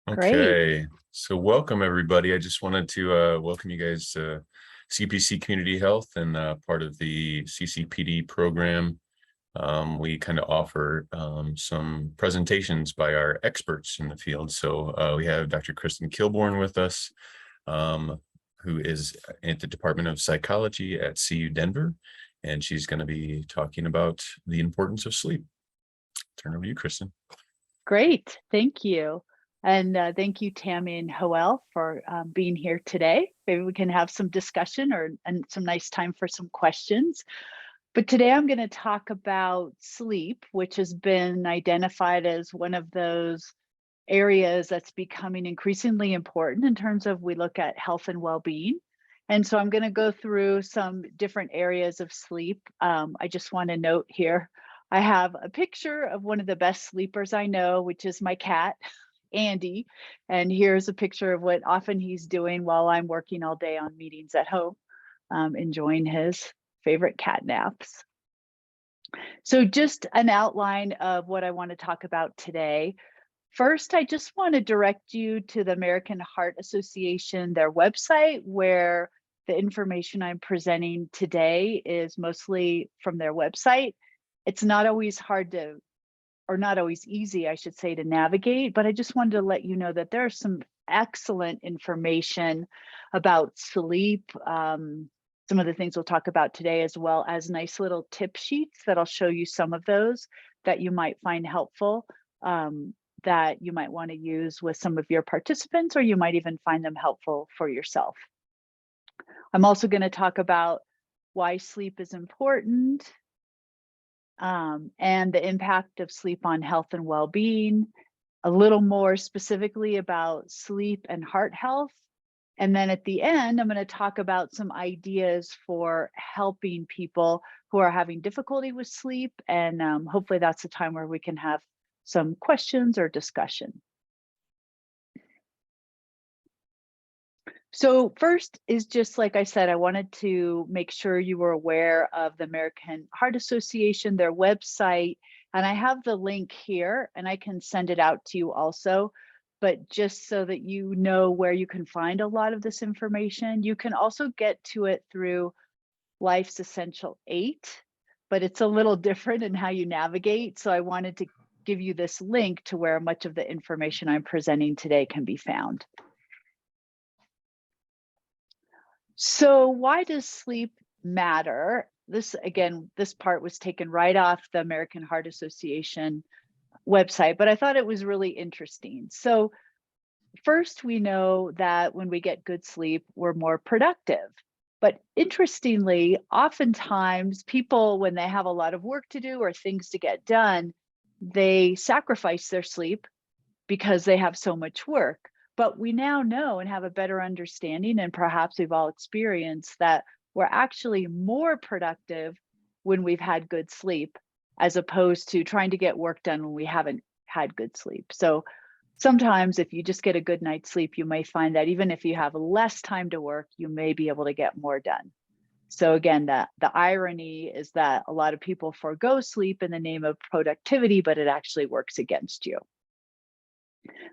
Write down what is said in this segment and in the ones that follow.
Great. Okay, so welcome everybody. I just wanted to welcome you guys to CPC Community Health and part of the CCPD program. We kind of offer some presentations by our experts in the field. So we have Dr. Kristin Kilbourne with us, who is at the Department of Psychology at CU Denver, and she's going to be talking about the importance of sleep. Turn over to you, Kristin. Great. Thank you. And thank you, Tammy and Hoel, for being here today. Maybe we can have some discussion and some nice time for some questions. But today I'm going to talk about sleep, which has been identified as one of those areas that's becoming increasingly important in terms of we look at health and well-being. And so I'm going to go through some different areas of sleep. I just want to note here, I have a picture of one of the best sleepers I know, which is my cat, Andy. And here's a picture of what often he's doing while I'm working all day on meetings at home, enjoying his favorite cat naps. So just an outline of what I want to talk about today. First, I just want to direct you to the American Heart Association, their website, where the information I'm presenting today is mostly from their website. It's not always hard to, or not always easy, I should say, to navigate, but I just wanted to let you know that there's some excellent information about sleep, some of the things we'll talk about today, as well as nice little tip sheets that I'll show you some of those that you might find helpful. That you might want to use with some of your participants, or you might even find them helpful for yourself. I'm also going to talk about why sleep is important, and the impact of sleep on health and well-being, a little more specifically about sleep and heart health. And then at the end, I'm going to talk about some ideas for helping people who are having difficulty with sleep. And hopefully that's the time where we can have some questions or discussion. So first is just like I said, I wanted to make sure you were aware of the American Heart Association, their website, and I have the link here and I can send it out to you also. But just so that you know where you can find a lot of this information, you can also get to it through Life's Essential 8, but it's a little different in how you navigate. So I wanted to give you this link to where much of the information I'm presenting today can be found. So why does sleep matter? This, again, this part was taken right off the American Heart Association website, but I thought it was really interesting. So first, we know that when we get good sleep, we're more productive. But interestingly, oftentimes people, when they have a lot of work to do or things to get done, they sacrifice their sleep because they have so much work. But we now know and have a better understanding, and perhaps we've all experienced that we're actually more productive when we've had good sleep, as opposed to trying to get work done when we haven't had good sleep. So sometimes if you just get a good night's sleep, you may find that even if you have less time to work, you may be able to get more done. So again, the irony is that a lot of people forego sleep in the name of productivity, but it actually works against you.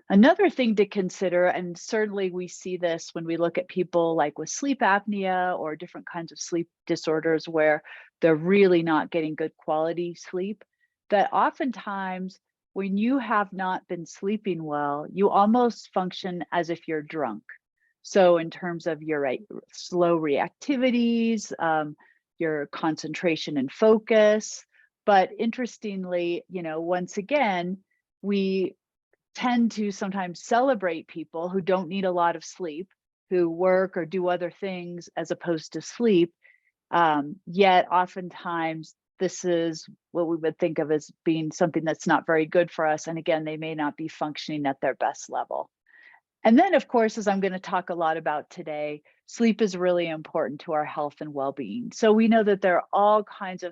Another thing to consider, and certainly we see this when we look at people like with sleep apnea or different kinds of sleep disorders where they're really not getting good quality sleep, that oftentimes when you have not been sleeping well, you almost function as if you're drunk. So in terms of your slow reactivities, your concentration and focus. But interestingly, once again, we tend to sometimes celebrate people who don't need a lot of sleep, who work or do other things as opposed to sleep. Yet oftentimes this is what we would think of as being something that's not very good for us. And again, they may not be functioning at their best level. And then, of course, as I'm going to talk a lot about today, sleep is really important to our health and well-being. So we know that there are all kinds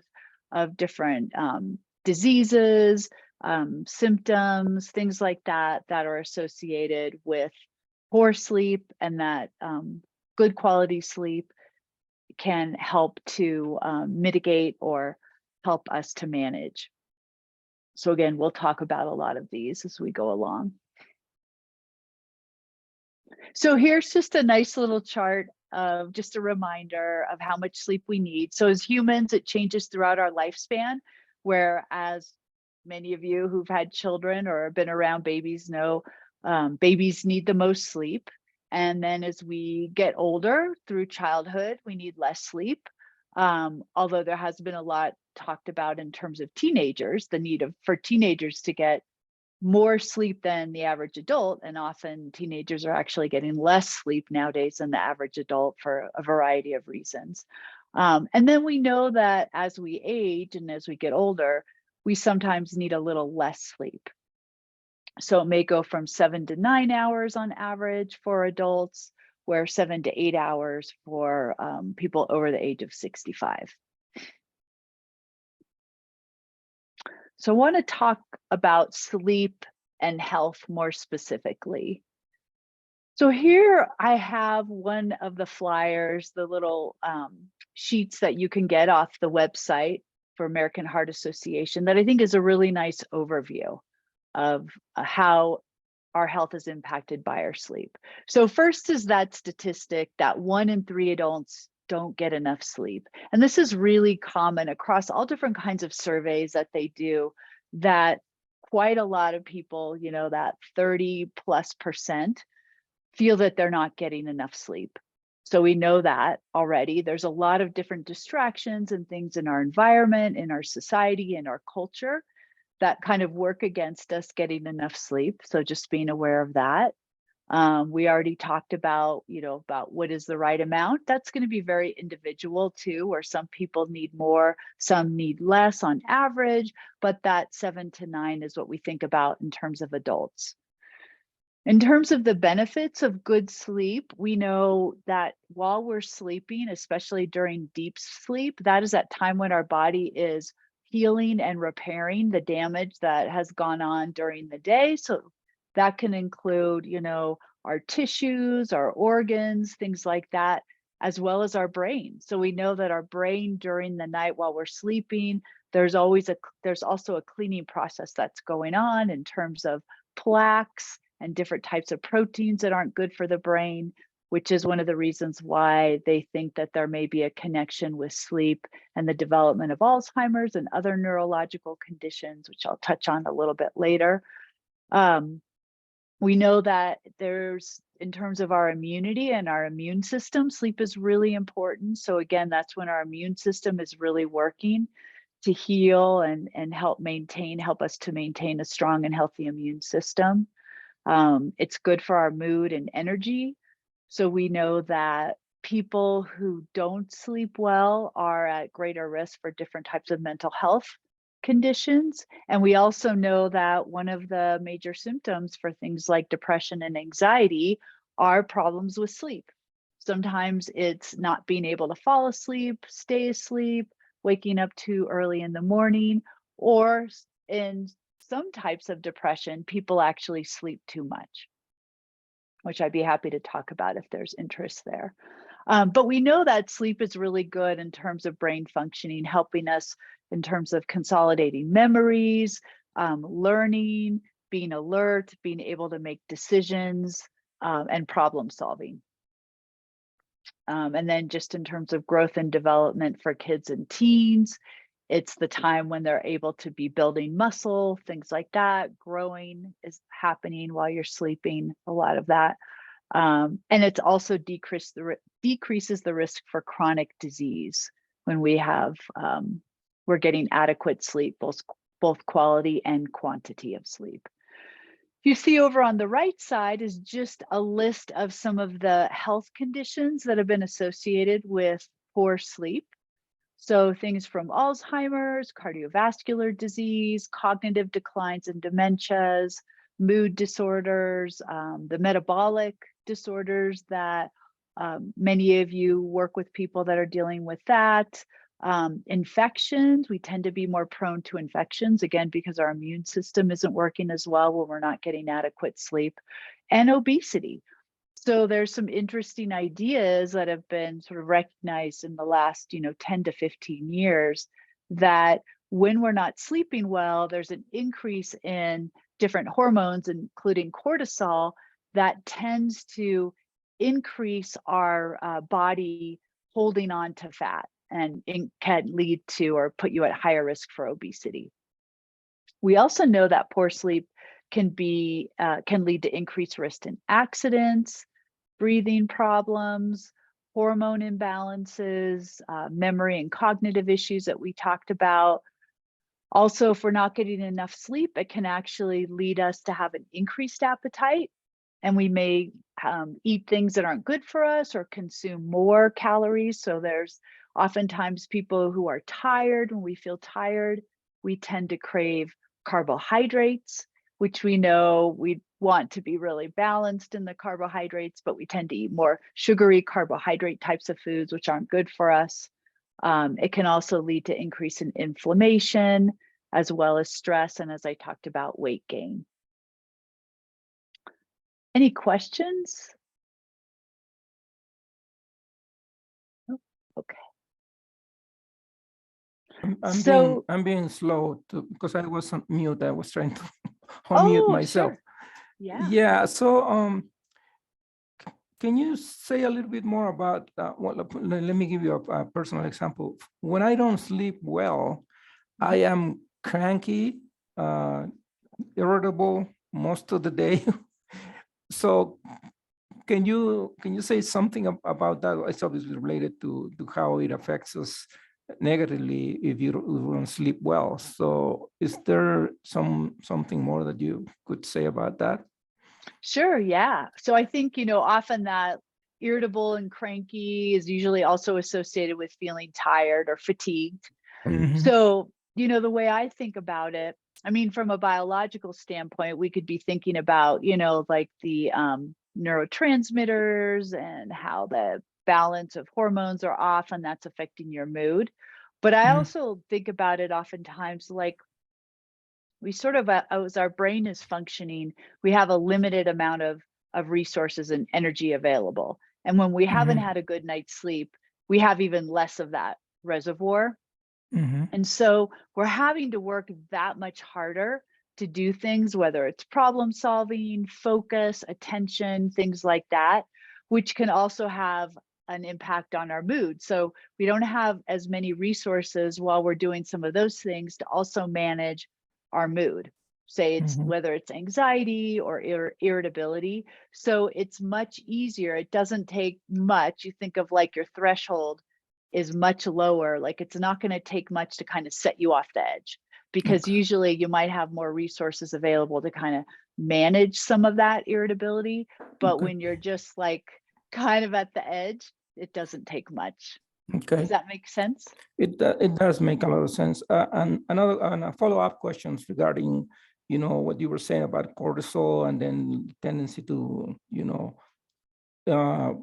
of different diseases, symptoms, things like that, that are associated with poor sleep, and that good quality sleep can help to mitigate or help us to manage. So again, we'll talk about a lot of these as we go along. So here's just a nice little chart of just a reminder of how much sleep we need. So as humans, it changes throughout our lifespan, whereas many of you who've had children or been around babies know babies need the most sleep. And then as we get older through childhood, we need less sleep. Although there has been a lot talked about in terms of teenagers, the need for teenagers to get more sleep than the average adult, and often teenagers are actually getting less sleep nowadays than the average adult for a variety of reasons. And then we know that as we age and as we get older, we sometimes need a little less sleep. So it may go from 7 to 9 hours on average for adults, where 7 to 8 hours for people over the age of 65. So I want to talk about sleep and health more specifically. So here I have one of the flyers, the little sheets that you can get off the website for American Heart Association that I think is a really nice overview of how our health is impacted by our sleep. So first is that statistic that 1 in 3 adults don't get enough sleep. And this is really common across all different kinds of surveys that they do, that quite a lot of people, that 30+% feel that they're not getting enough sleep. So we know that already. There's a lot of different distractions and things in our environment, in our society, in our culture that kind of work against us getting enough sleep. So just being aware of that. We already talked about, about what is the right amount. That's going to be very individual too, where some people need more, some need less on average, but that 7 to 9 is what we think about in terms of adults. In terms of the benefits of good sleep, we know that while we're sleeping, especially during deep sleep, that is that time when our body is healing and repairing the damage that has gone on during the day. So that can include, our tissues, our organs, things like that, as well as our brain. So we know that our brain during the night while we're sleeping, there's also a cleaning process that's going on in terms of plaques and different types of proteins that aren't good for the brain, which is one of the reasons why they think that there may be a connection with sleep and the development of Alzheimer's and other neurological conditions, which I'll touch on a little bit later. We know that in terms of our immunity and our immune system, sleep is really important. So again, that's when our immune system is really working to heal and help us to maintain a strong and healthy immune system. It's good for our mood and energy. So we know that people who don't sleep well are at greater risk for different types of mental health conditions. And we also know that one of the major symptoms for things like depression and anxiety are problems with sleep. Sometimes it's not being able to fall asleep, stay asleep, waking up too early in the morning, or in some types of depression, people actually sleep too much, which I'd be happy to talk about if there's interest there. But we know that sleep is really good in terms of brain functioning, helping us in terms of consolidating memories, learning, being alert, being able to make decisions, and problem solving. And then just in terms of growth and development for kids and teens, it's the time when they're able to be building muscle, things like that. Growing is happening while you're sleeping, a lot of that. And it's also decreases the risk for chronic disease when we're getting adequate sleep, both quality and quantity of sleep. You see over on the right side is just a list of some of the health conditions that have been associated with poor sleep. So things from Alzheimer's, cardiovascular disease, cognitive declines and dementias, mood disorders, the metabolic disorders that many of you work with people that are dealing with that. Infections, we tend to be more prone to infections, again, because our immune system isn't working as well when we're not getting adequate sleep, and obesity. So there's some interesting ideas that have been sort of recognized in the last, 10 to 15 years that when we're not sleeping well, there's an increase in different hormones, including cortisol, that tends to increase our body holding on to fat, and it can lead to or put you at higher risk for obesity. We also know that poor sleep can lead to increased risk in accidents, breathing problems, hormone imbalances, memory and cognitive issues that we talked about. Also, if we're not getting enough sleep, it can actually lead us to have an increased appetite, and we may eat things that aren't good for us or consume more calories. So there's oftentimes people who are tired. When we feel tired, we tend to crave carbohydrates, which we know we want to be really balanced in the carbohydrates, but we tend to eat more sugary carbohydrate types of foods, which aren't good for us. It can also lead to increase in inflammation, as well as stress, and as I talked about, weight gain. Any questions? Oh, okay. I'm being slow because I was on mute. I was trying to Oh, unmute myself. sure. Yeah. Yeah. So can you say a little bit more about let me give you a personal example. When I don't sleep well, I am cranky, irritable most of the day. So can you say something about that? It's obviously related to how it affects us negatively if you don't sleep well. So is there something more that you could say about that? Sure, yeah. So I think, often that irritable and cranky is usually also associated with feeling tired or fatigued. Mhm. So, the way I think about it, I mean, from a biological standpoint, we could be thinking about, like the neurotransmitters and how the balance of hormones are off, and that's affecting your mood. But I Mhm. also think about it oftentimes like we sort of, as our brain is functioning, we have a limited amount of resources and energy available. And when we haven't Mhm. had a good night's sleep, we have even less of that reservoir. Mhm. And so we're having to work that much harder to do things, whether it's problem solving, focus, attention, things like that, which can also have an impact on our mood. So we don't have as many resources while we're doing some of those things to also manage our mood. Say it's Mhm. whether it's anxiety or irritability. So it's much easier. It doesn't take much. You think of like your threshold is much lower. Like it's not going to take much to kind of set you off the edge, because Okay. usually you might have more resources available to kind of manage some of that irritability. But Okay. when you're just like kind of at the edge, it doesn't take much. Okay. Does that make sense? It does make a lot of sense. And a follow-up questions regarding, what you were saying about cortisol and then tendency to, uh,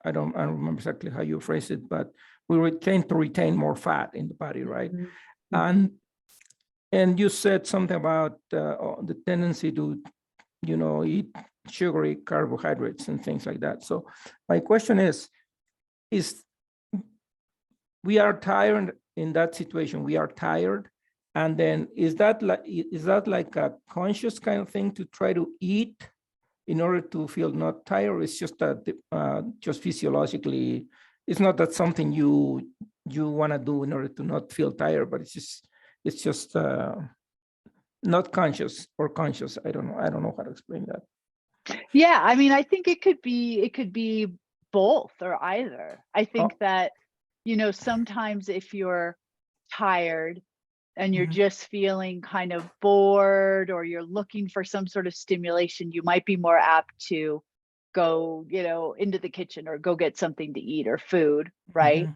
I don't remember exactly how you phrase it, but we tend to retain more fat in the body, right? Mhm. And you said something about the tendency to, eat sugary carbohydrates and things like that. So my question is we are tired in that situation. We are tired. And then is that like a conscious kind of thing to try to eat in order to feel not tired? It's just that just physiologically, it's not that something you want to do in order to not feel tired, but it's just not conscious or conscious. I don't know. I don't know how to explain that. Yeah, I mean, I think it could be both or either. I think Oh, that, sometimes if you're tired and you're mhm, just feeling kind of bored, or you're looking for some sort of stimulation, you might be more apt to go, into the kitchen or go get something to eat or food, right? mhm,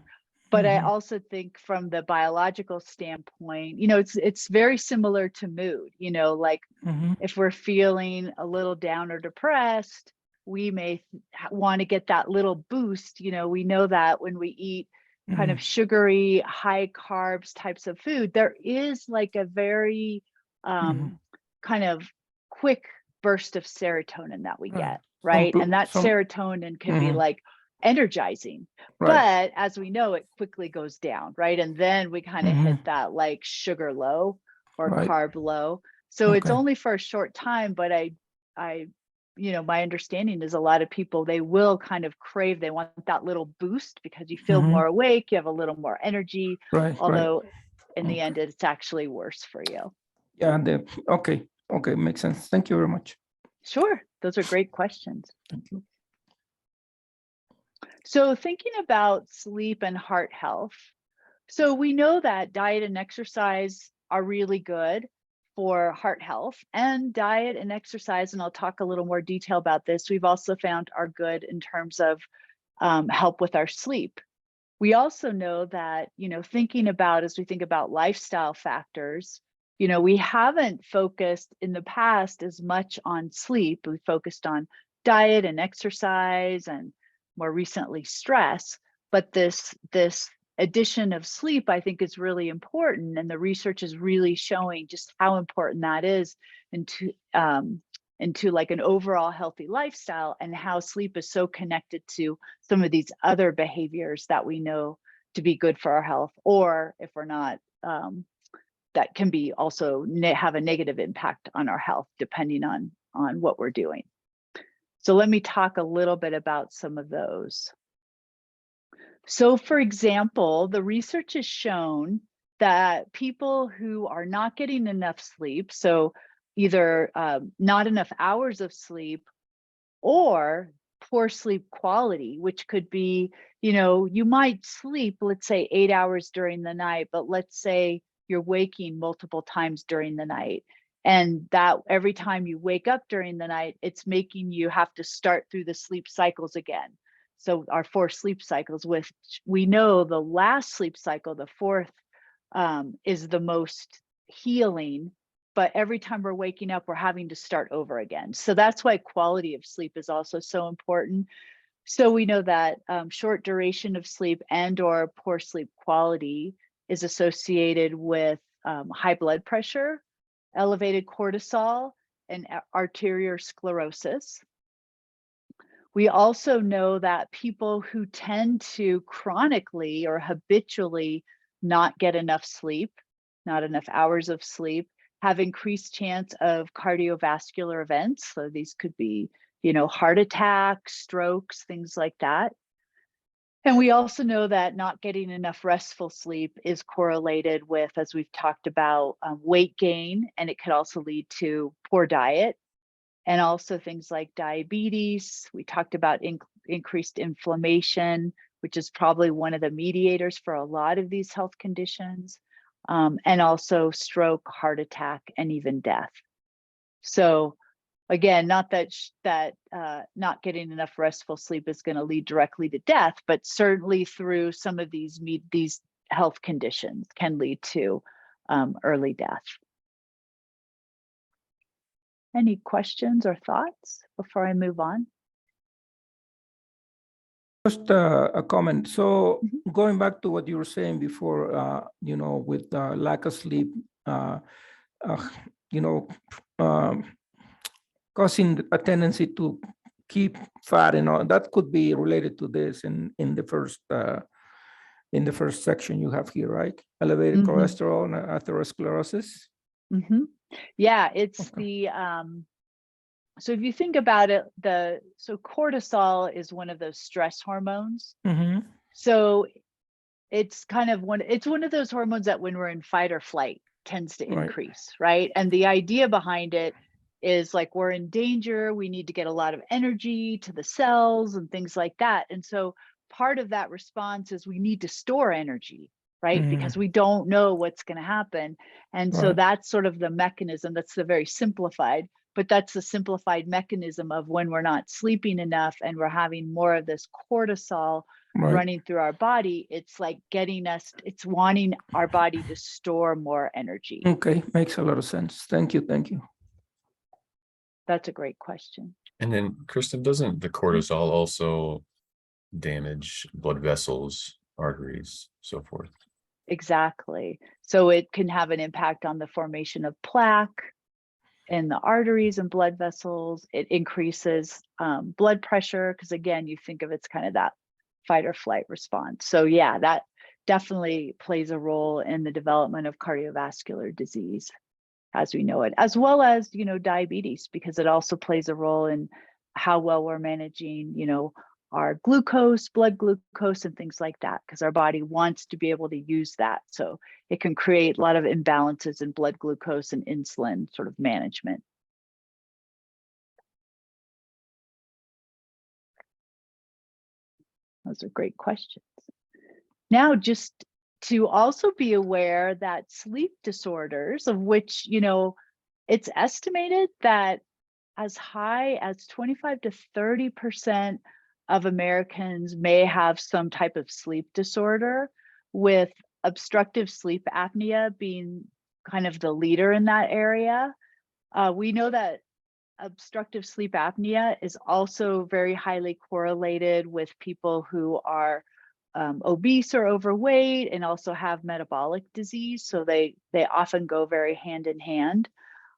But I mhm, also think from the biological standpoint, it's very similar to mood, like mhm, if we're feeling a little down or depressed, we may want to get that little boost. We know that when we eat kind mhm, of sugary, high carbs types of food, there is like a very mhm. kind of quick burst of serotonin that we Right. get, right? And that Some. serotonin can be Mhm, like energizing, right. but as we know, it quickly goes down, right? And then we kind of hit Mhm, that like sugar low or right. carb low. So it's Okay. only for a short time, but I my understanding is a lot of people, they will kind of crave, they want that little boost because you feel Mhm. more awake, you have a little more energy, Right. although in the Okay. end, it's actually worse for you. Yeah. Okay. Okay. Makes sense. Thank you very much. Sure. Those are great questions. Thank you. So thinking about sleep and heart health. So we know that diet and exercise are really good for heart health, and diet and exercise, and I'll talk a little more detail about this, we've also found are good in terms of help with our sleep. We also know that, thinking about, as we think about lifestyle factors, we haven't focused in the past as much on sleep. We focused on diet and exercise and more recently stress, but this addition of sleep, I think, is really important, and the research is really showing just how important that is into like an overall healthy lifestyle, and how sleep is so connected to some of these other behaviors that we know to be good for our health, or if we're not, that can be also have a negative impact on our health depending on what we're doing. So let me talk a little bit about some of those. So for example, the research has shown that people who are not getting enough sleep, so either not enough hours of sleep or poor sleep quality, which could be, you might sleep, let's say 8 hours during the night, but let's say you're waking multiple times during the night. And that every time you wake up during the night, it's making you have to start through the sleep cycles again. So our 4 sleep cycles, which we know the last sleep cycle, the 4th, is the most healing, but every time we're waking up, we're having to start over again. So that's why quality of sleep is also so important. So we know that short duration of sleep and or poor sleep quality is associated with high blood pressure, elevated cortisol, and arteriosclerosis. We also know that people who tend to chronically or habitually not get enough sleep, not enough hours of sleep, have increased chance of cardiovascular events. So these could be, heart attacks, strokes, things like that. And we also know that not getting enough restful sleep is correlated with, as we've talked about, weight gain, and it could also lead to poor diet. And also things like diabetes. We talked about increased inflammation, which is probably one of the mediators for a lot of these health conditions, and also stroke, heart attack, and even death. So again, not that not getting enough restful sleep is going to lead directly to death, but certainly through some of these health conditions can lead to early death. Any questions or thoughts before I move on? Just a comment. So going back to what you were saying before, with lack of sleep, causing a tendency to keep fat and all that could be related to this in the first section you have here, right? Elevated cholesterol and atherosclerosis. Yeah, it's the so if you think about it, so cortisol is one of those stress hormones. So it's kind of one of those hormones that when we're in fight or flight tends to increase, right? And the idea behind it is like we're in danger, we need to get a lot of energy to the cells and things like that. And so part of that response is we need to store energy, right? Because we don't know what's going to happen. And so that's sort of the mechanism. That's the very simplified, but that's the simplified mechanism of when we're not sleeping enough and we're having more of this cortisol running through our body. It's like it's wanting our body to store more energy. Okay, makes a lot of sense. Thank you. That's a great question. And then, Kristin, doesn't the cortisol also damage blood vessels, arteries, so forth? Exactly. So it can have an impact on the formation of plaque in the arteries and blood vessels. It increases blood pressure because, again, you think of it's kind of that fight or flight response. So yeah, that definitely plays a role in the development of cardiovascular disease. as we know it, as well as, diabetes, because it also plays a role in how well we're managing, our glucose, blood glucose, and things like that, because our body wants to be able to use that. So it can create a lot of imbalances in blood glucose and insulin sort of management. Those are great questions. Now, just to also be aware that sleep disorders, of which, it's estimated that as high as 25 to 30% of Americans may have some type of sleep disorder, with obstructive sleep apnea being kind of the leader in that area. We know that obstructive sleep apnea is also very highly correlated with people who are obese or overweight and also have metabolic disease. So they often go very hand in hand.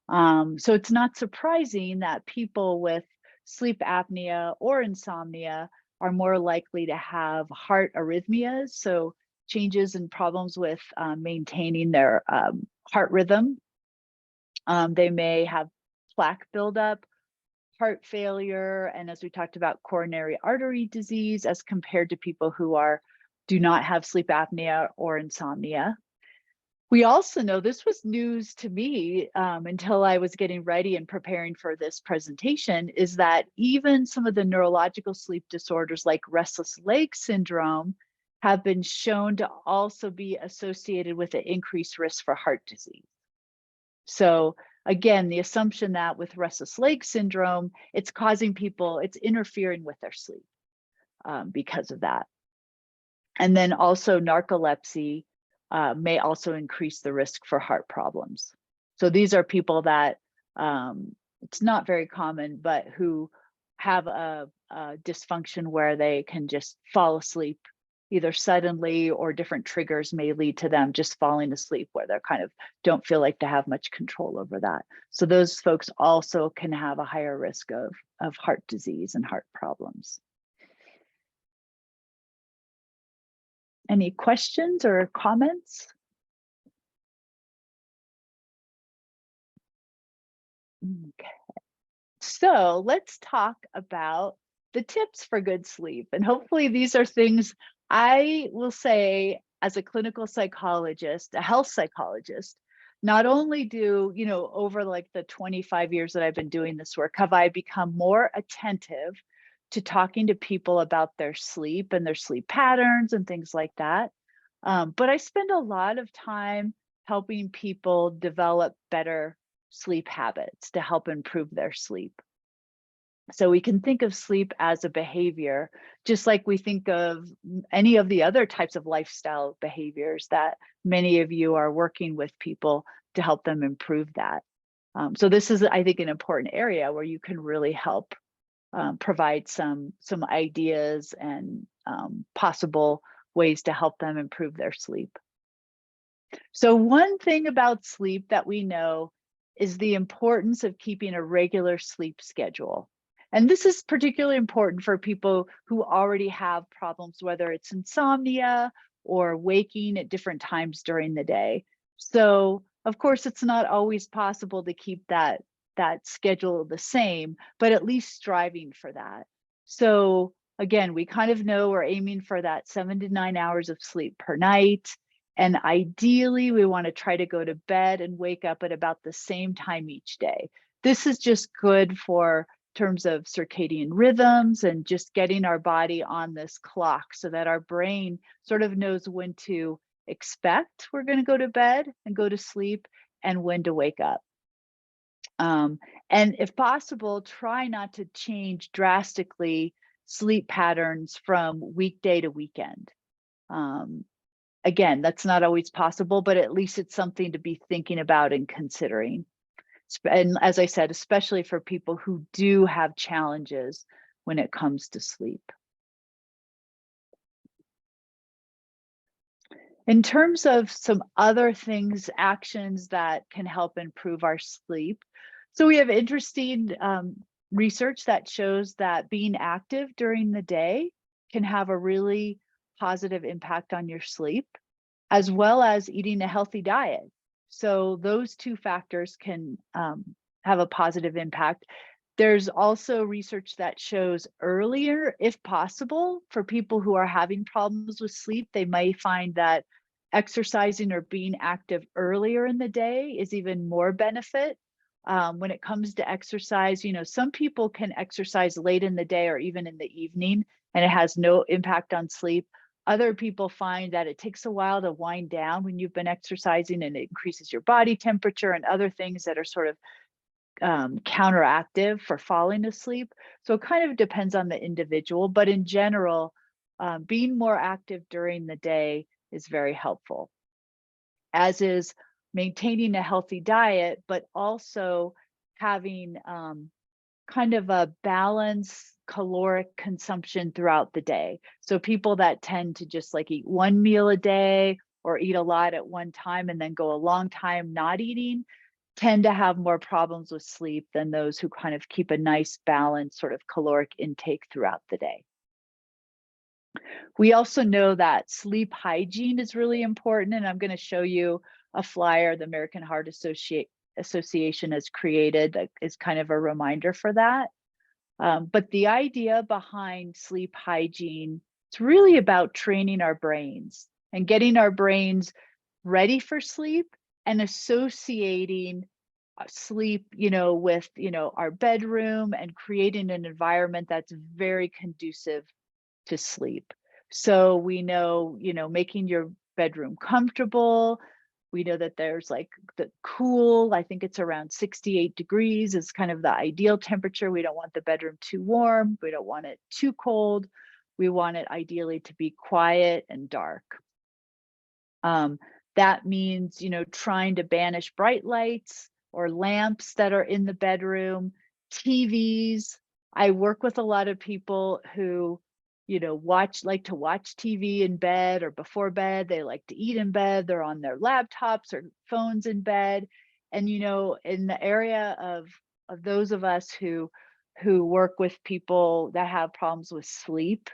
So it's not surprising that people with sleep apnea or insomnia are more likely to have heart arrhythmias, so changes and problems with maintaining their heart rhythm. They may have plaque buildup, heart failure, and as we talked about, coronary artery disease, as compared to people who do not have sleep apnea or insomnia. We also know, this was news to me until I was getting ready and preparing for this presentation, is that even some of the neurological sleep disorders like restless leg syndrome have been shown to also be associated with an increased risk for heart disease. So again, the assumption that with restless leg syndrome, it's interfering with their sleep because of that. And then also narcolepsy may also increase the risk for heart problems. So these are people that it's not very common, but who have a dysfunction where they can just fall asleep either suddenly, or different triggers may lead to them just falling asleep, where they're kind of don't feel like they have much control over that. So those folks also can have a higher risk of heart disease and heart problems. Any questions or comments? Okay. So let's talk about the tips for good sleep. And hopefully these are things I will say, as a clinical psychologist, a health psychologist, not only do, over like the 25 years that I've been doing this work, have I become more attentive to talking to people about their sleep and their sleep patterns and things like that. But I spend a lot of time helping people develop better sleep habits to help improve their sleep. So we can think of sleep as a behavior, just like we think of any of the other types of lifestyle behaviors that many of you are working with people to help them improve that. So this is, I think, an important area where you can really help provide some ideas and possible ways to help them improve their sleep. So one thing about sleep that we know is the importance of keeping a regular sleep schedule. And this is particularly important for people who already have problems, whether it's insomnia or waking at different times during the day. So of course, it's not always possible to keep that schedule the same, but at least striving for that. So again, we kind of know we're aiming for that 7 to 9 hours of sleep per night. And ideally, we want to try to go to bed and wake up at about the same time each day. This is just good for terms of circadian rhythms and just getting our body on this clock so that our brain sort of knows when to expect we're going to go to bed and go to sleep and when to wake up. And if possible, try not to change drastically sleep patterns from weekday to weekend. Again, that's not always possible, but at least it's something to be thinking about and considering. And as I said, especially for people who do have challenges when it comes to sleep. In terms of some other things, actions that can help improve our sleep. So we have interesting research that shows that being active during the day can have a really positive impact on your sleep, as well as eating a healthy diet. So those two factors can have a positive impact. There's also research that shows earlier, if possible, for people who are having problems with sleep, they may find that exercising or being active earlier in the day is even more benefit. When it comes to exercise, some people can exercise late in the day or even in the evening, and it has no impact on sleep. Other people find that it takes a while to wind down when you've been exercising, and it increases your body temperature and other things that are sort of counteractive for falling asleep. So it kind of depends on the individual, but in general, being more active during the day is very helpful, as is maintaining a healthy diet, but also having kind of a balanced caloric consumption throughout the day. So people that tend to just like eat one meal a day or eat a lot at one time and then go a long time not eating tend to have more problems with sleep than those who kind of keep a nice balanced sort of caloric intake throughout the day. We also know that sleep hygiene is really important, and I'm going to show you a flyer the American Heart Association has created that is kind of a reminder for that. But the idea behind sleep hygiene, it's really about training our brains and getting our brains ready for sleep and associating sleep, with, our bedroom and creating an environment that's very conducive to sleep. So we know, making your bedroom comfortable. We know that there's like the cool, I think it's around 68 degrees is kind of the ideal temperature. We don't want the bedroom too warm. We don't want it too cold. We want it ideally to be quiet and dark. That means, trying to banish bright lights or lamps that are in the bedroom, TVs. I work with a lot of people who, like to watch TV in bed or before bed. They like to eat in bed. They're on their laptops or phones in bed. And, in the area of those of us who work with people that have problems with sleep,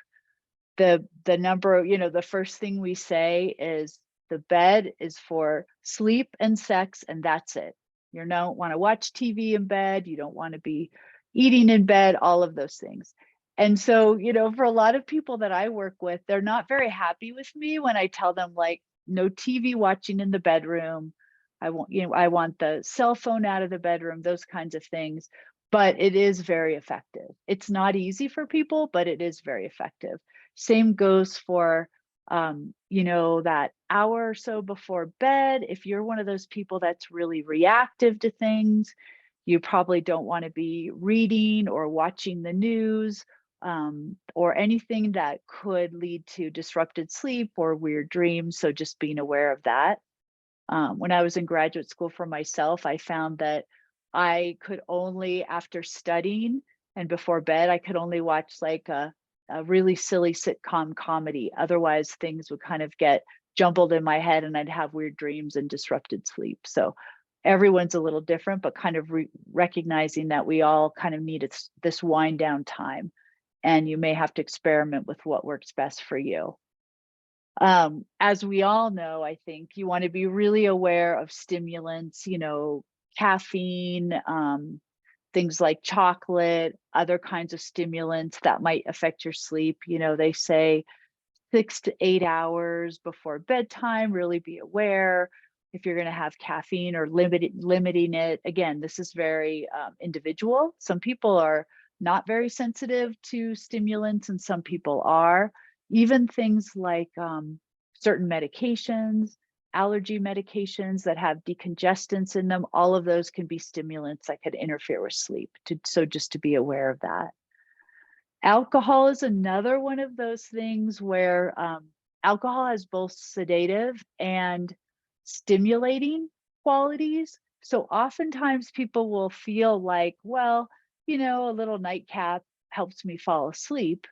the number, the first thing we say is the bed is for sleep and sex, and that's it. You don't want to watch TV in bed. You don't want to be eating in bed, all of those things. And so, for a lot of people that I work with, they're not very happy with me when I tell them like, no TV watching in the bedroom. I want the cell phone out of the bedroom, those kinds of things. But it is very effective. It's not easy for people, but it is very effective. Same goes for, that hour or so before bed. If you're one of those people that's really reactive to things, you probably don't want to be reading or watching the news, or anything that could lead to disrupted sleep or weird dreams. So just being aware of that. When I was in graduate school for myself, I found that I could only, after studying and before bed, I could only watch like a really silly sitcom comedy. Otherwise, things would kind of get jumbled in my head and I'd have weird dreams and disrupted sleep. So everyone's a little different, but kind of recognizing that we all kind of need this wind down time. And you may have to experiment with what works best for you. As we all know, I think you want to be really aware of stimulants, caffeine, things like chocolate, other kinds of stimulants that might affect your sleep. They say 6 to 8 hours before bedtime, really be aware if you're going to have caffeine or limiting it. Again, this is very individual. Some people are not very sensitive to stimulants and some people are. Even things like certain medications, allergy medications that have decongestants in them, all of those can be stimulants that could interfere with sleep. So just to be aware of that. Alcohol is another one of those things where alcohol has both sedative and stimulating qualities. So oftentimes people will feel like, well, a little nightcap helps me fall asleep.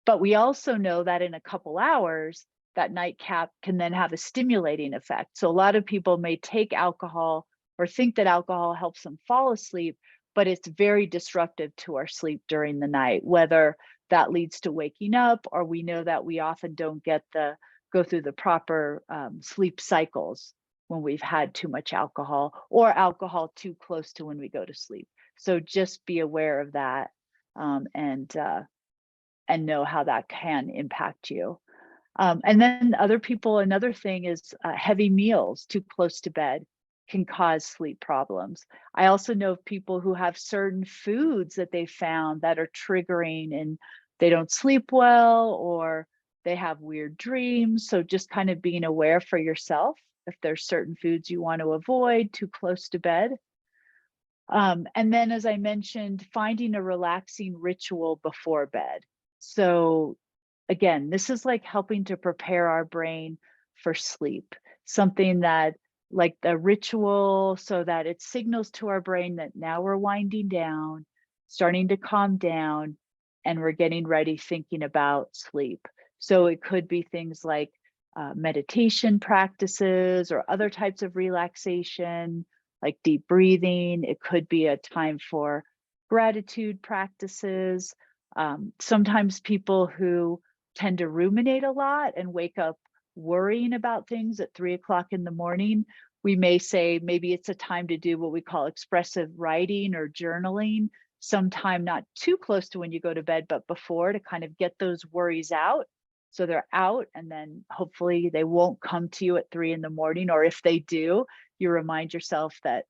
But we also know that in a couple hours, that nightcap can then have a stimulating effect. So a lot of people may take alcohol or think that alcohol helps them fall asleep, but it's very disruptive to our sleep during the night, whether that leads to waking up, or we know that we often don't go through the proper sleep cycles when we've had too much alcohol, or alcohol too close to when we go to sleep. So just be aware of that, and know how that can impact you. And then another thing is heavy meals too close to bed can cause sleep problems. I also know of people who have certain foods that they found that are triggering, and they don't sleep well, or they have weird dreams. So just kind of being aware for yourself if there's certain foods you want to avoid too close to bed. And then, as I mentioned, finding a relaxing ritual before bed. So again, this is like helping to prepare our brain for sleep, something that like the ritual, so that it signals to our brain that now we're winding down, starting to calm down, and we're getting ready, thinking about sleep. So it could be things like meditation practices or other types of relaxation, like deep breathing. It could be a time for gratitude practices. Sometimes people who tend to ruminate a lot and wake up worrying about things at 3 o'clock in the morning, we may say maybe it's a time to do what we call expressive writing or journaling, sometime not too close to when you go to bed, but before, to kind of get those worries out. So they're out, and then hopefully they won't come to you at 3 in the morning. Or if they do, you remind yourself that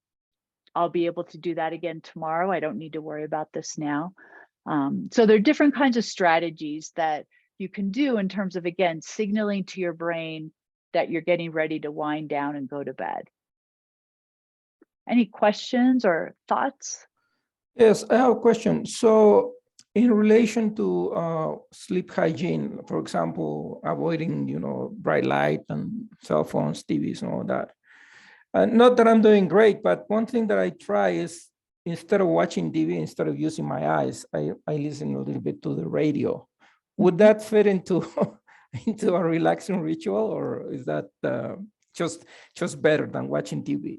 I'll be able to do that again tomorrow. I don't need to worry about this now. So there are different kinds of strategies that you can do in terms of, again, signaling to your brain that you're getting ready to wind down and go to bed. Any questions or thoughts? Yes, I have a question. So in relation to sleep hygiene, for example, avoiding, bright light and cell phones, TVs, and all that. Not that I'm doing great, but one thing that I try is, instead of watching TV, instead of using my eyes, I listen a little bit to the radio. Would that fit into into a relaxing ritual, or is that just better than watching TV?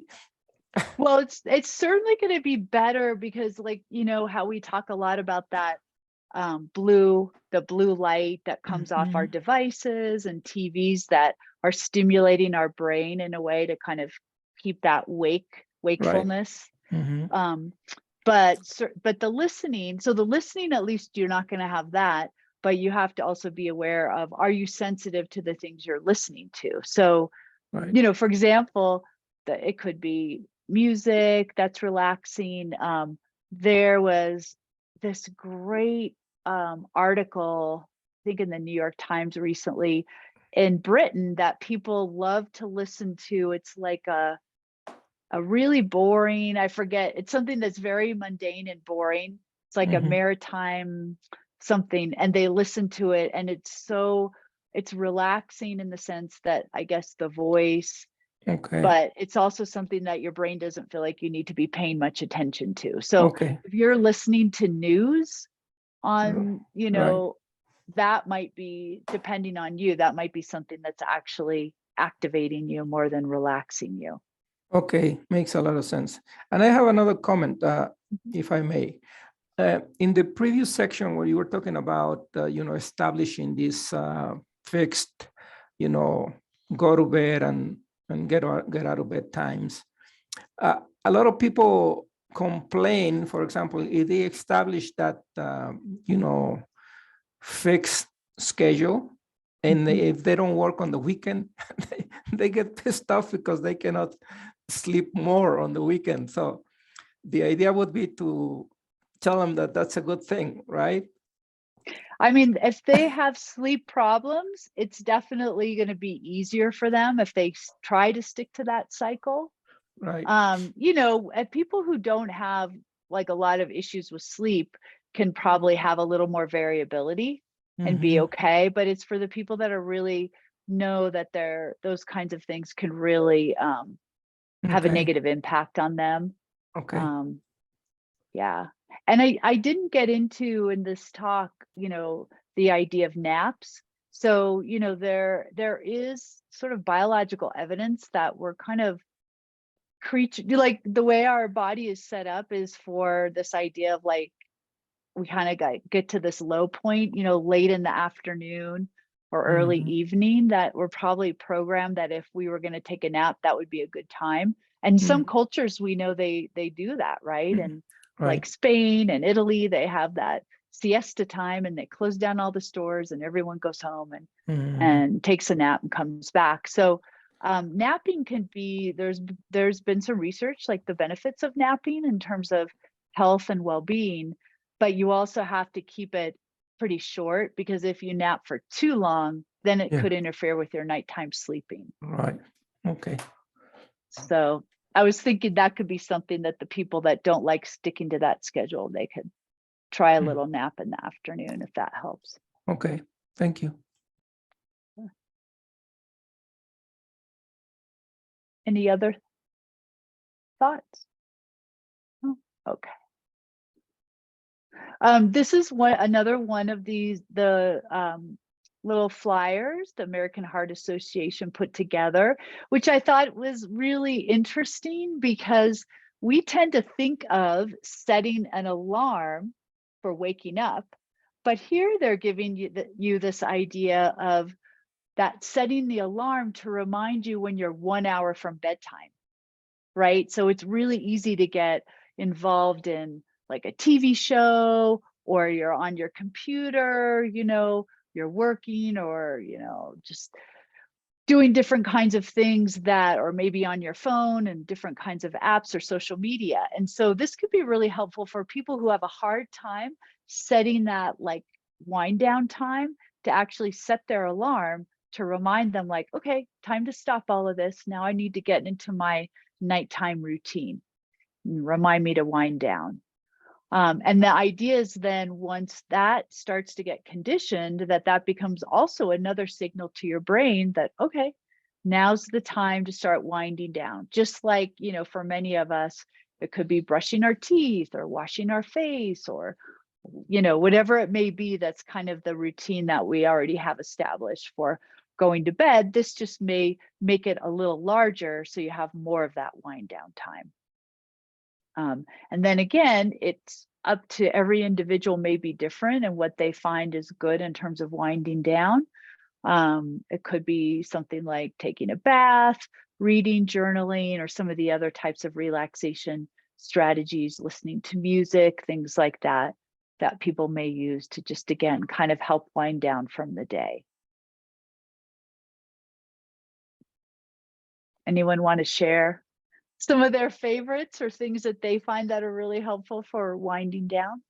Well, it's certainly going to be better, because like, how we talk a lot about that the blue light that comes off our devices and TVs that are stimulating our brain in a way to kind of keep that wakefulness. Right. But the listening, at least you're not going to have that, but you have to also be aware of, are you sensitive to the things you're listening to? So, right. For example, it could be music that's relaxing. There was this great article, I think in the New York Times recently, in Britain, that people love to listen to. It's like a really boring, I forget, it's something that's very mundane and boring. It's like a maritime something, and they listen to it, and it's relaxing in the sense that, I guess, the voice, Okay. but it's also something that your brain doesn't feel like you need to be paying much attention to. So Okay. if you're listening to news on, Right. that might be, depending on you, that might be something that's actually activating you more than relaxing you. Okay, makes a lot of sense. And I have another comment, if I may. In the previous section where you were talking about, establishing this fixed, go to bed and get out of bed times, a lot of people complain, for example, if they establish that, fixed schedule, and if they don't work on the weekend, they get pissed off because they cannot sleep more on the weekend. So the idea would be to tell them that that's a good thing, right? I mean, if they have sleep problems, it's definitely going to be easier for them if they try to stick to that cycle. Right. People who don't have like a lot of issues with sleep can probably have a little more variability and be okay. But it's for the people that are really know that those kinds of things can really have a negative impact on them. Okay. Yeah. And I didn't get into in this talk, the idea of naps. So, there is sort of biological evidence that we're kind of like the way our body is set up is for this idea of like, we kind of get to this low point, late in the afternoon or early evening that were probably programmed that if we were going to take a nap, that would be a good time. And some cultures, we know they do that, right? And like Spain and Italy, they have that siesta time and they close down all the stores and everyone goes home and takes a nap and comes back. So napping can be, there's been some research like the benefits of napping in terms of health and well-being, but you also have to keep it pretty short, because if you nap for too long, then it could interfere with your nighttime sleeping. Right. Okay. So I was thinking that could be something that the people that don't like sticking to that schedule, they could try a little nap in the afternoon if that helps. Okay. Thank you. Any other thoughts? Oh, okay. This is another one of these, the little flyers the American Heart Association put together, which I thought was really interesting, because we tend to think of setting an alarm for waking up, but here they're giving you this idea of that setting the alarm to remind you when you're 1 hour from bedtime, right? So it's really easy to get involved in like a TV show, or you're on your computer, you're working, or, just doing different kinds of things that, or maybe on your phone and different kinds of apps or social media. And so this could be really helpful for people who have a hard time setting that like wind down time, to actually set their alarm to remind them like, okay, time to stop all of this. Now I need to get into my nighttime routine. Remind me to wind down. And the idea is then once that starts to get conditioned, that becomes also another signal to your brain that, okay, now's the time to start winding down. Just like, for many of us, it could be brushing our teeth or washing our face, or, whatever it may be, that's kind of the routine that we already have established for going to bed. This just may make it a little larger, so you have more of that wind down time. And then again, it's up to every individual, may be different, and what they find is good in terms of winding down. It could be something like taking a bath, reading, journaling, or some of the other types of relaxation strategies, listening to music, things like that, that people may use to just, again, kind of help wind down from the day. Anyone want to share some of their favorites or things that they find that are really helpful for winding down?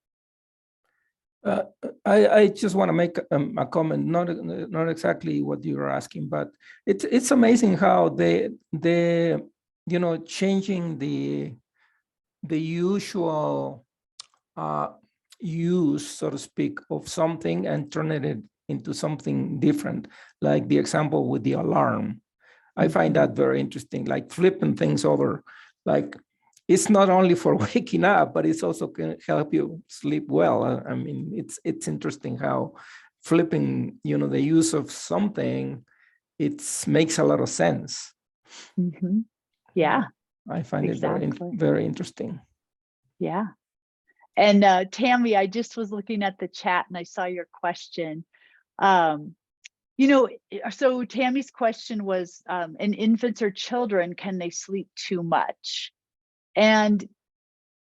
I just want to make a comment, not exactly what you're asking, but it's amazing how they changing the usual use, so to speak, of something and turning it into something different, like the example with the alarm. I find that very interesting, like flipping things over. Like, it's not only for waking up, but it's also can help you sleep well. I mean, it's interesting how flipping, the use of something, it makes a lot of sense. Yeah, I find it very interesting. Yeah. And Tammy, I just was looking at the chat and I saw your question. So Tammy's question was, in infants or children, can they sleep too much? And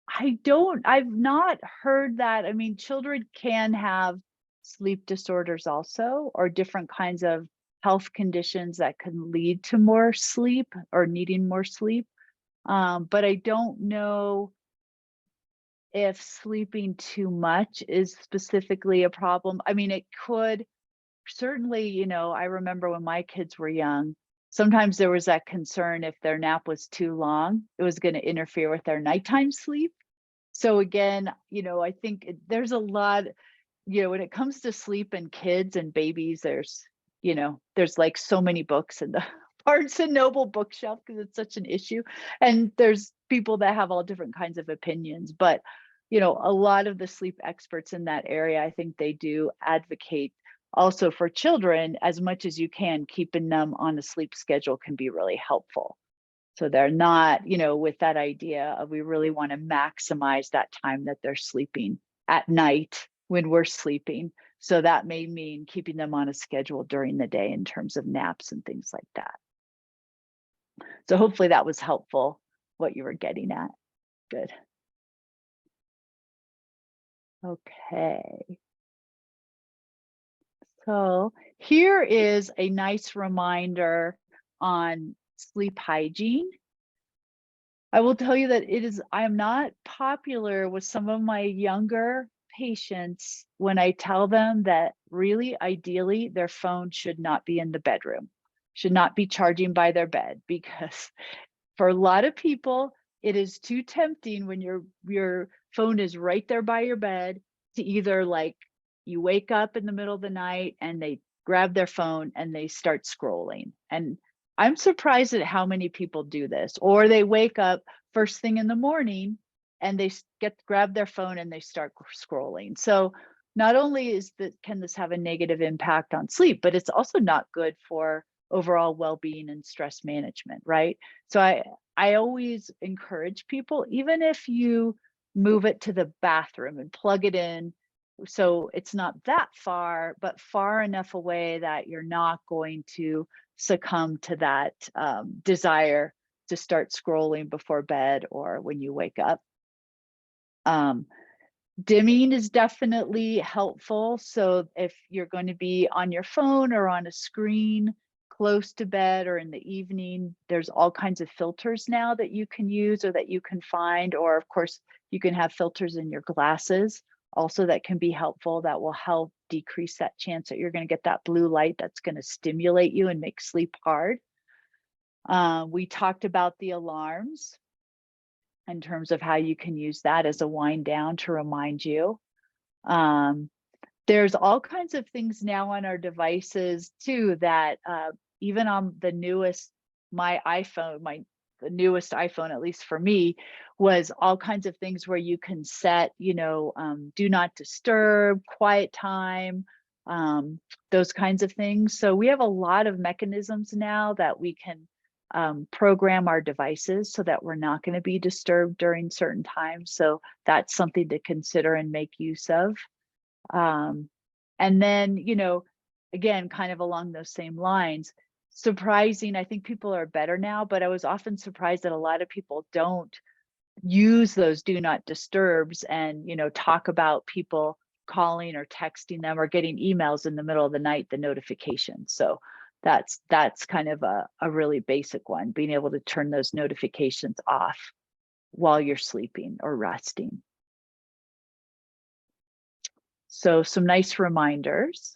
I've not heard that. I mean, children can have sleep disorders also, or different kinds of health conditions that can lead to more sleep or needing more sleep. But I don't know if sleeping too much is specifically a problem. I mean, it could certainly, I remember when my kids were young, sometimes there was that concern if their nap was too long, it was going to interfere with their nighttime sleep. So again, I think there's a lot, when it comes to sleep and kids and babies, there's like so many books in the Barnes and Noble bookshelf, because it's such an issue. And there's people that have all different kinds of opinions, but a lot of the sleep experts in that area, I think they do advocate also for children, as much as you can, keeping them on a sleep schedule can be really helpful. So they're not, with that idea of, we really want to maximize that time that they're sleeping at night when we're sleeping. So that may mean keeping them on a schedule during the day in terms of naps and things like that. So hopefully that was helpful, what you were getting at. Good. Okay. So here is a nice reminder on sleep hygiene. I will tell you that I am not popular with some of my younger patients when I tell them that really ideally their phone should not be in the bedroom, should not be charging by their bed, because for a lot of people, it is too tempting when your phone is right there by your bed to either, like, you wake up in the middle of the night and they grab their phone and they start scrolling. And I'm surprised at how many people do this. Or they wake up first thing in the morning and they grab their phone and they start scrolling. So not only can this have a negative impact on sleep, but it's also not good for overall well-being and stress management, right? So I always encourage people, even if you move it to the bathroom and plug it in, so it's not that far, but far enough away that you're not going to succumb to that desire to start scrolling before bed or when you wake up. Dimming is definitely helpful. So if you're going to be on your phone or on a screen close to bed or in the evening, there's all kinds of filters now that you can use or that you can find, or of course you can have filters in your glasses also that can be helpful, that will help decrease that chance that you're going to get that blue light that's going to stimulate you and make sleep hard. We talked about the alarms in terms of how you can use that as a wind down to remind you. There's all kinds of things now on our devices too that even on the newest, the newest iPhone, at least for me, was all kinds of things where you can set, do not disturb, quiet time, those kinds of things. So we have a lot of mechanisms now that we can program our devices so that we're not going to be disturbed during certain times. So that's something to consider and make use of. And then, again, kind of along those same lines, surprising, I think people are better now, but I was often surprised that a lot of people don't use those do not disturbs and, talk about people calling or texting them or getting emails in the middle of the night, the notifications. So that's kind of a really basic one, being able to turn those notifications off while you're sleeping or resting. So some nice reminders.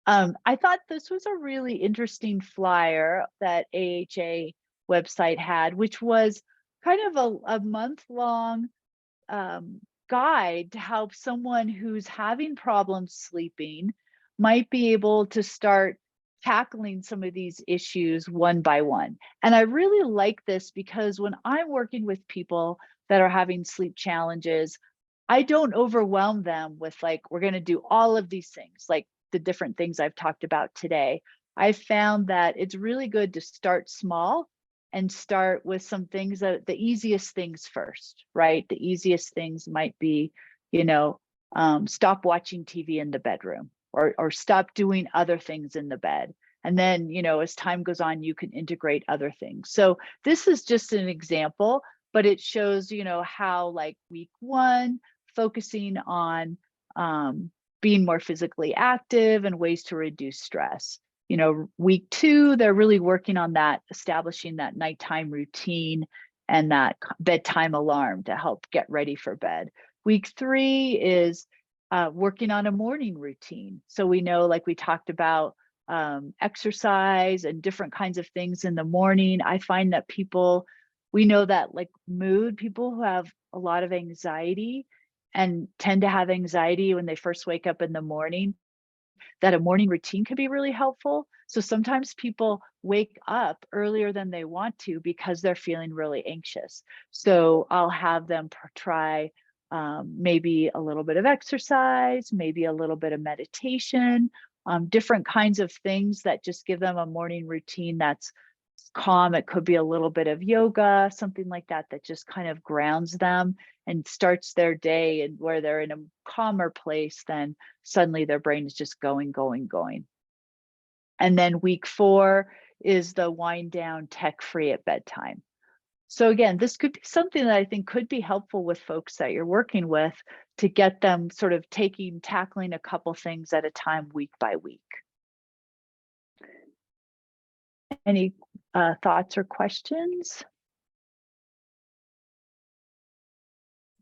I thought this was a really interesting flyer that AHA website had, which was kind of a month-long guide to help someone who's having problems sleeping might be able to start tackling some of these issues one by one. And I really like this because when I'm working with people that are having sleep challenges, I don't overwhelm them with, like, we're going to do all of these things, like the different things I've talked about today. I found that it's really good to start small and start with some things that the easiest things first, right? The easiest things might be, stop watching TV in the bedroom or stop doing other things in the bed. And then, as time goes on, you can integrate other things. So this is just an example, but it shows, how, like, week 1, focusing on being more physically active and ways to reduce stress. Week 2, they're really working on that, establishing that nighttime routine and that bedtime alarm to help get ready for bed. Week 3 is working on a morning routine. So we know, like we talked about, exercise and different kinds of things in the morning. I find that we know that, like, mood, people who have a lot of anxiety and tend to have anxiety when they first wake up in the morning, that a morning routine can be really helpful. So sometimes people wake up earlier than they want to because they're feeling really anxious. So I'll have them try maybe a little bit of exercise, maybe a little bit of meditation, different kinds of things that just give them a morning routine that's calm. It could be a little bit of yoga, something like that, that just kind of grounds them and starts their day, and where they're in a calmer place, then suddenly their brain is just going. And then week 4 is the wind down, tech free at bedtime. So again, this could be something that I think could be helpful with folks that you're working with, to get them sort of tackling a couple things at a time, week by week. Any thoughts or questions?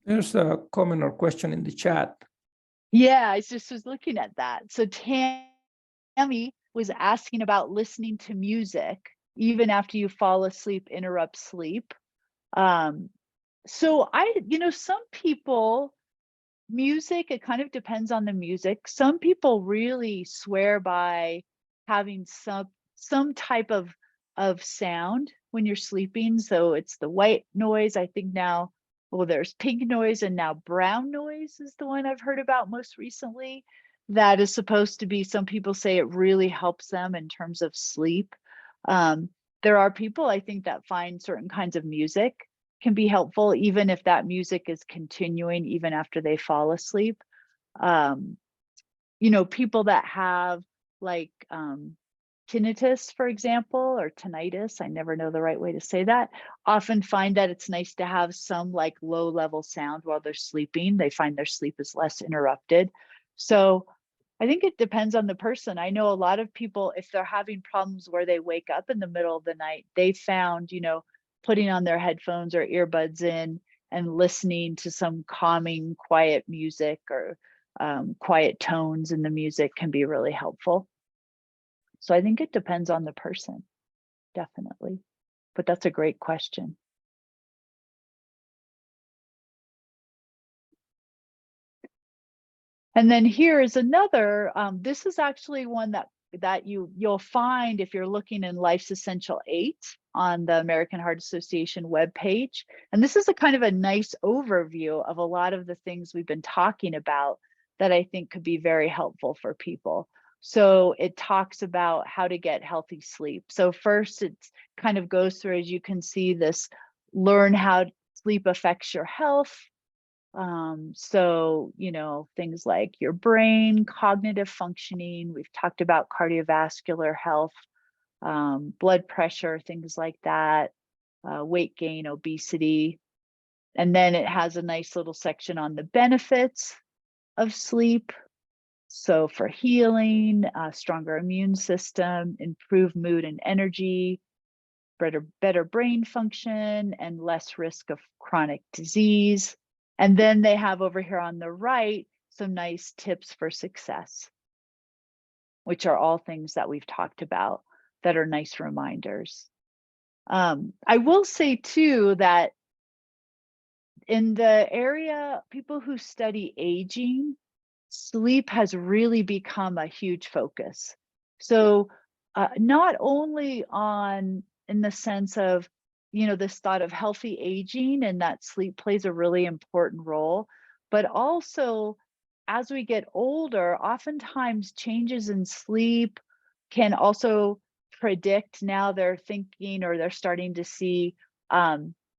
There's a comment or question in the chat. Yeah, I just was looking at that. So Tammy was asking about listening to music even after you fall asleep, interrupt sleep. So some people, music, it kind of depends on the music. Some people really swear by having some type of sound when you're sleeping. So it's the white noise. I think now, well, there's pink noise, and now brown noise is the one I've heard about most recently. That is supposed to be, some people say it really helps them in terms of sleep. There are people, I think, that find certain kinds of music can be helpful, even if that music is continuing even after they fall asleep. People that have like tinnitus, for example, or tinnitus, I never know the right way to say that, often find that it's nice to have some like low level sound while they're sleeping. They find their sleep is less interrupted. So I think it depends on the person. I know a lot of people, if they're having problems where they wake up in the middle of the night, they found, putting on their headphones or earbuds in and listening to some calming, quiet music, or quiet tones in the music can be really helpful. So I think it depends on the person, definitely. But that's a great question. And then here is another, this is actually one that you'll find if you're looking in Life's Essential 8 on the American Heart Association webpage. And this is a kind of a nice overview of a lot of the things we've been talking about that I think could be very helpful for people. So it talks about how to get healthy sleep. So first, it kind of goes through, as you can see, this learn how sleep affects your health. So, things like your brain, cognitive functioning, we've talked about cardiovascular health, blood pressure, things like that, weight gain, obesity. And then it has a nice little section on the benefits of sleep. So for healing, stronger immune system, improved mood and energy, better brain function, and less risk of chronic disease. And then they have over here on the right some nice tips for success, which are all things that we've talked about that are nice reminders. I will say too that in the area, people who study aging, sleep has really become a huge focus. So not only in the sense of, this thought of healthy aging, and that sleep plays a really important role, but also as we get older, oftentimes changes in sleep can also predict, now they're thinking, or they're starting to see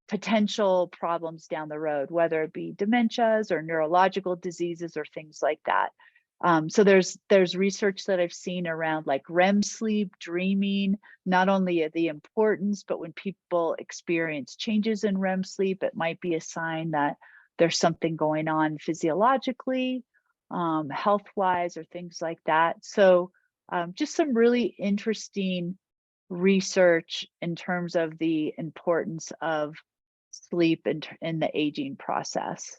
potential problems down the road, whether it be dementias or neurological diseases or things like that. So there's research that I've seen around like REM sleep, dreaming, not only the importance, but when people experience changes in REM sleep, it might be a sign that there's something going on physiologically, health-wise, or things like that. So just some really interesting research in terms of the importance of sleep in the aging process.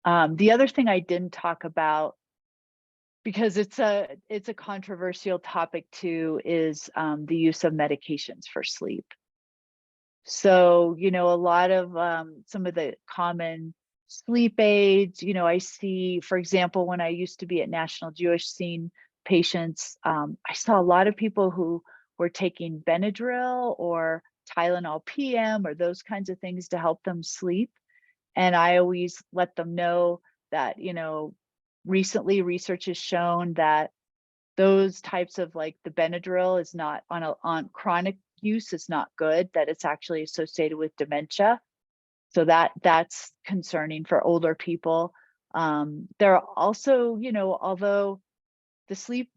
The other thing I didn't talk about, because it's a controversial topic too, is the use of medications for sleep. So, a lot of some of the common sleep aids, I see, for example, when I used to be at National Jewish seeing patients, I saw a lot of people who were taking Benadryl or Tylenol PM or those kinds of things to help them sleep. And I always let them know that, recently research has shown that those types of like the Benadryl is not on chronic use is not good, that it's actually associated with dementia. So that's concerning for older people. There are also, although the sleep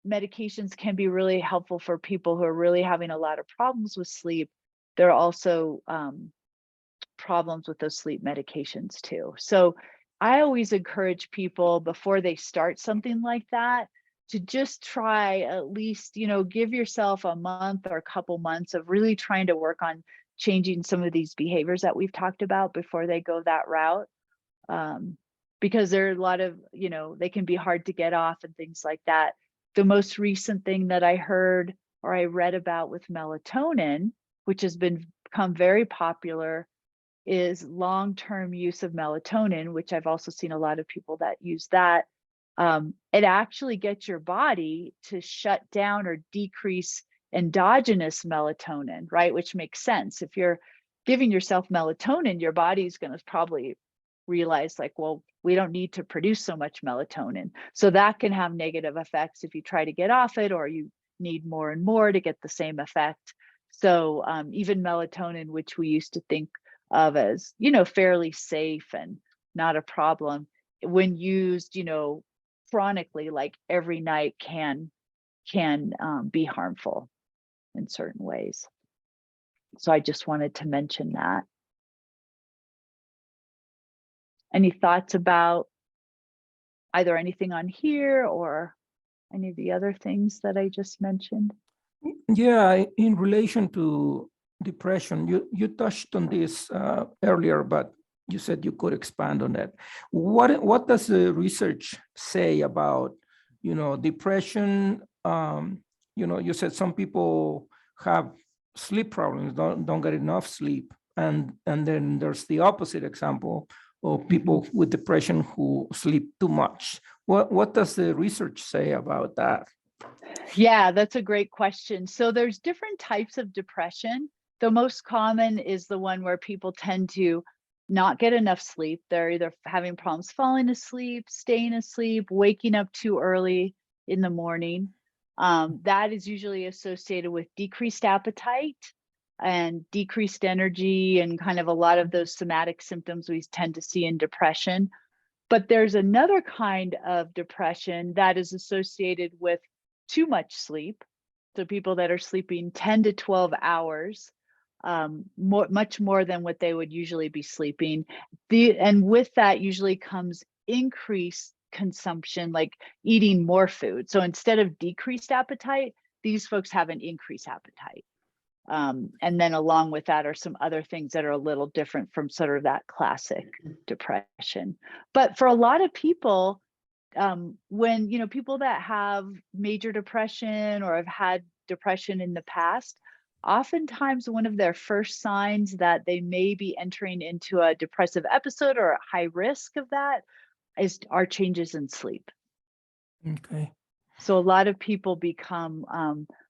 medications can be really helpful for people who are really having a lot of problems with sleep, there are also problems with those sleep medications too. So I always encourage people before they start something like that to just try at least, give yourself a month or a couple months of really trying to work on changing some of these behaviors that we've talked about before they go that route. Because there are a lot of, they can be hard to get off and things like that. The most recent thing that I heard or I read about with melatonin, which has become very popular, is long-term use of melatonin, which I've also seen a lot of people that use that. It actually gets your body to shut down or decrease endogenous melatonin, right? Which makes sense. If you're giving yourself melatonin, your body's going to probably realize like, well, we don't need to produce so much melatonin. So that can have negative effects if you try to get off it, or you need more and more to get the same effect. So even melatonin, which we used to think of as, fairly safe and not a problem, when used, chronically, like every night, can be harmful in certain ways. So I just wanted to mention that. Any thoughts about either anything on here or any of the other things that I just mentioned? Yeah, in relation to depression, you touched on this earlier, but you said you could expand on that. What does the research say about, depression? You said some people have sleep problems, don't get enough sleep, and then there's the opposite example of people with depression who sleep too much. What does the research say about that? Yeah, that's a great question. So there's different types of depression. The most common is the one where people tend to not get enough sleep. They're either having problems falling asleep, staying asleep, waking up too early in the morning. That is usually associated with decreased appetite and decreased energy and kind of a lot of those somatic symptoms we tend to see in depression. But there's another kind of depression that is associated with too much sleep. So people that are sleeping 10 to 12 hours, much more than what they would usually be sleeping. And with that usually comes increased consumption, like eating more food. So instead of decreased appetite, these folks have an increased appetite. And then along with that are some other things that are a little different from sort of that classic depression. But for a lot of people, when people that have major depression or have had depression in the past, oftentimes one of their first signs that they may be entering into a depressive episode or a high risk of that are changes in sleep. Okay. So a lot of people become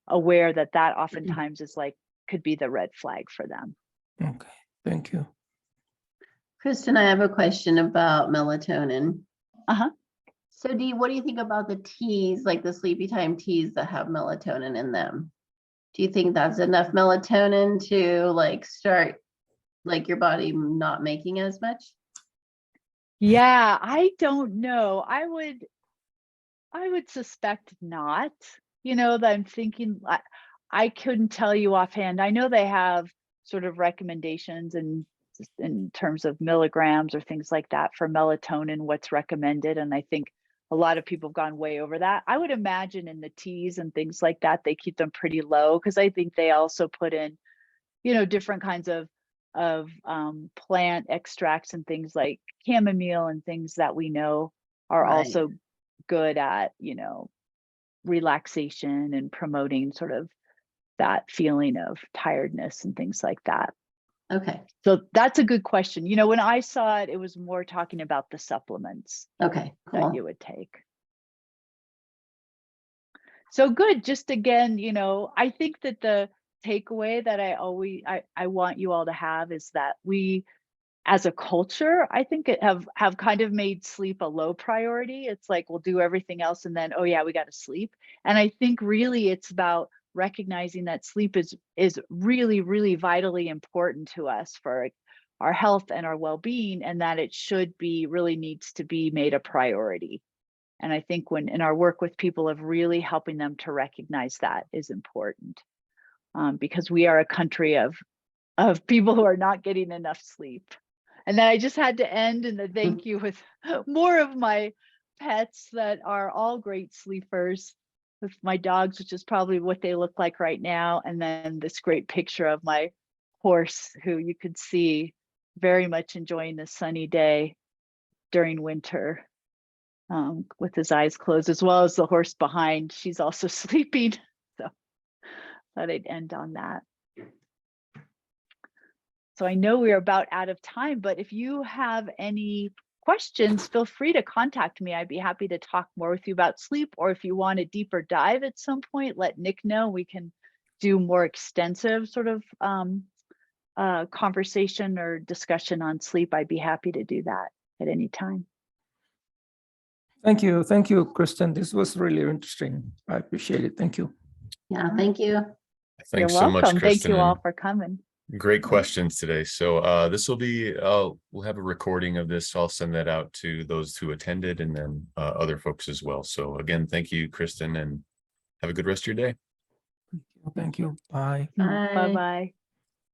aware that oftentimes is could be the red flag for them. Okay, thank you. Kristin, I have a question about melatonin. Uh-huh. So what do you think about the teas, like the sleepy time teas that have melatonin in them? Do you think that's enough melatonin to start your body not making as much? Yeah, I don't know. I would suspect not. That I'm thinking, I couldn't tell you offhand. I know they have sort of recommendations in terms of milligrams or things like that for melatonin, what's recommended. And I think a lot of people have gone way over that. I would imagine in the teas and things like that, they keep them pretty low because I think they also put in, different kinds of plant extracts and things like chamomile and things that we know are Right. also good at, relaxation and promoting sort of that feeling of tiredness and things like that. Okay. So that's a good question. When I saw it, it was more talking about the supplements Okay, that cool. you would take. So good. Just again, I think that the takeaway that I want you all to have is that we as a culture, I think it have kind of made sleep a low priority. It's like, we'll do everything else and then, oh yeah, we got to sleep. And I think really it's about recognizing that sleep is really, really vitally important to us for our health and our well-being, and that it should be really needs to be made a priority. And I think when in our work with people of really helping them to recognize that is important, because we are a country of people who are not getting enough sleep. And then I just had to end in the thank you with more of my pets that are all great sleepers, with my dogs, which is probably what they look like right now. And then this great picture of my horse, who you could see very much enjoying the sunny day during winter, with his eyes closed, as well as the horse behind. She's also sleeping. So thought I'd end on that. So I know we're about out of time, but if you have any questions, feel free to contact me. I'd be happy to talk more with you about sleep, or if you want a deeper dive at some point, let Nick know. We can do more extensive sort of conversation or discussion on sleep. I'd be happy to do that at any time. Thank you, Kristin. This was really interesting. I appreciate it. Thank you. Yeah, thank you. Thanks You're so much, welcome. Thank Kristin, you all and for coming. great questions today. So this will be, we'll have a recording of this. I'll send that out to those who attended, and then other folks as well. So again, thank you, Kristin, and have a good rest of your day. Thank you. Bye. Bye. Bye-bye.